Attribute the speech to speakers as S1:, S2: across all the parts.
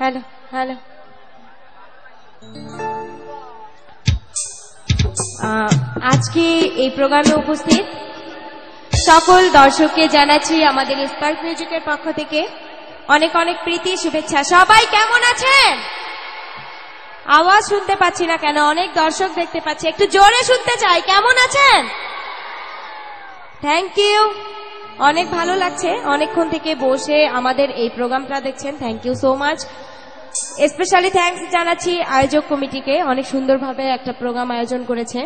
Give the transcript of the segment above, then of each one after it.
S1: Hello hello আজকে এই প্রোগ্রামে উপস্থিত সকল দর্শককে জানাচ্ছি আমাদের স্পার্ক মিউজিকের পক্ষ থেকে অনেক অনেক প্রীতি শুভেচ্ছা। সবাই কেমন আছেন? আওয়াজ শুনতে পাচ্ছি না কেন? অনেক দর্শক দেখতে পাচ্ছি, একটু জোরে শুনতে চাই। কেমন আছেন? থ্যাংক ইউ, অনেক ভালো লাগছে অনেকক্ষণ থেকে বসে আমাদের এই প্রোগ্রামটা দেখছেন। Thank you so much. Specially thanks জানাচ্ছি আয়োজক কমিটিকে, অনেক সুন্দরভাবে একটা প্রোগ্রাম আয়োজন করেছে।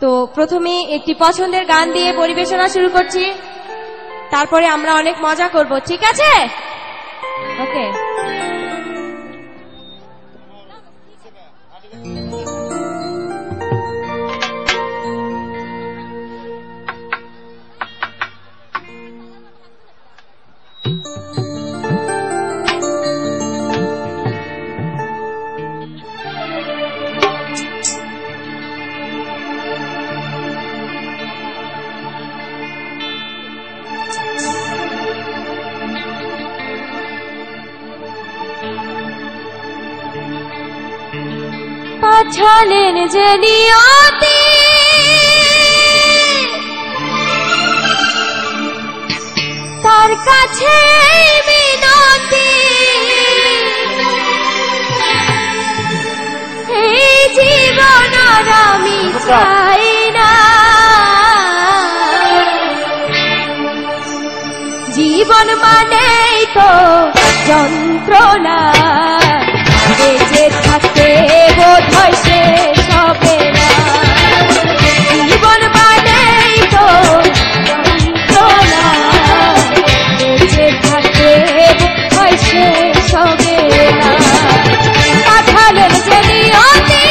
S1: তো প্রথমে একটি পছন্দের গান দিয়ে পরিবেশনা শুরু করছি, তারপরে আমরা অনেক মজা করব, ঠিক আছে? ওকে। পাঠালেন যে নিয়তি তার কাছে মিনতি, এই জীবন আর আমি চাই না, জীবন মানেই তো যন্ত্রণা, বেঁচে থাকতে বোধহয় শেষ হবে না, জীবন মানেই তো যন্ত্রণা, বেঁচে থাকতে বোধহয় শেষ হবে না। পাঠালেন যে নিয়তি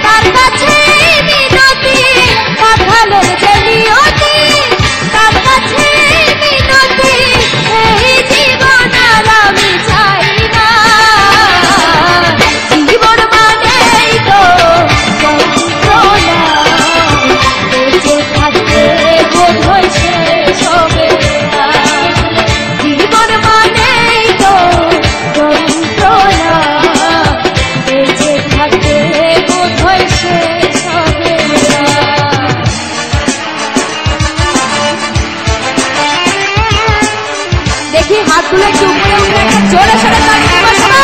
S1: তার কাছে মিনতি, পাঠালেন যে নিয়তি তার কাছে মিনতি, এই জীবন আর আমি চাই না, জীবন মানেই তো যন্ত্রণা, বেঁচে থাকতে বোধহয় শেষ হবে না, জীবন মানেই তো যন্ত্রণা, বেঁচে থাকতে বোধহয় শেষ হবে না। দেখি হাতগুলো একটু উপরে উঠে একটা জোরে সোরে তালি দিব সবাই।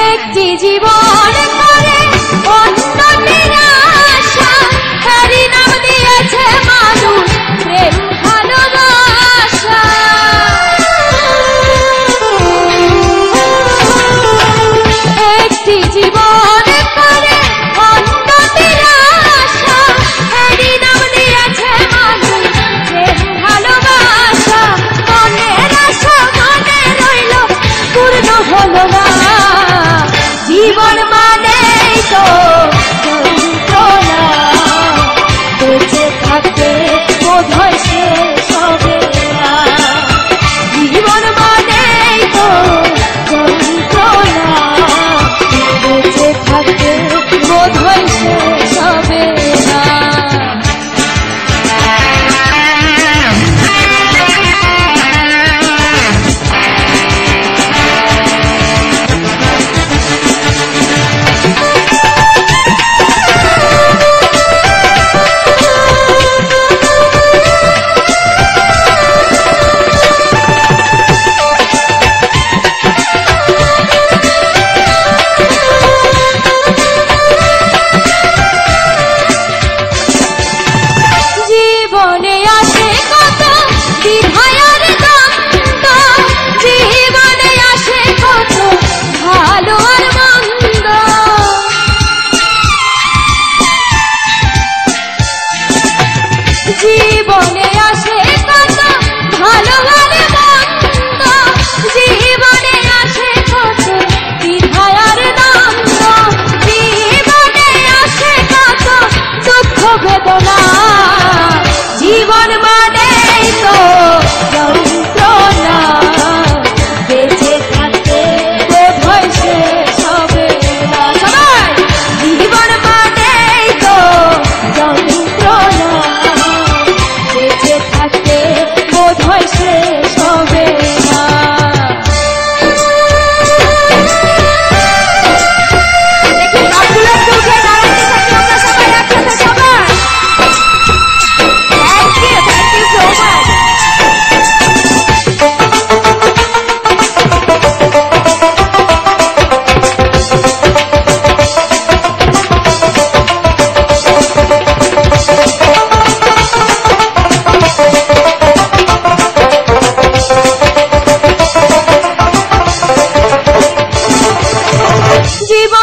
S1: একটি জীবন করে অন্যটির আশা, তারই নাম দিয়েছে মানুষ প্রেম ভালোবাসা, একটি জীবন করে অন্যটির আশা, তারই নাম দিয়েছে মানুষ প্রেম ভালোবাসা, মনের আশা মনে রইল পূর্ণ হলো না, জীবন মানেই তো যন্ত্রণা, বেঁচে থাকতে বোধহয় শেষ হবে না, জীবন মানেই তো যন্ত্রণা, বেঁচে থাকতে বোধহয় শেষ হবে না।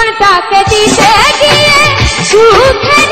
S1: মনটাকে দিতে গিয়ে সুখের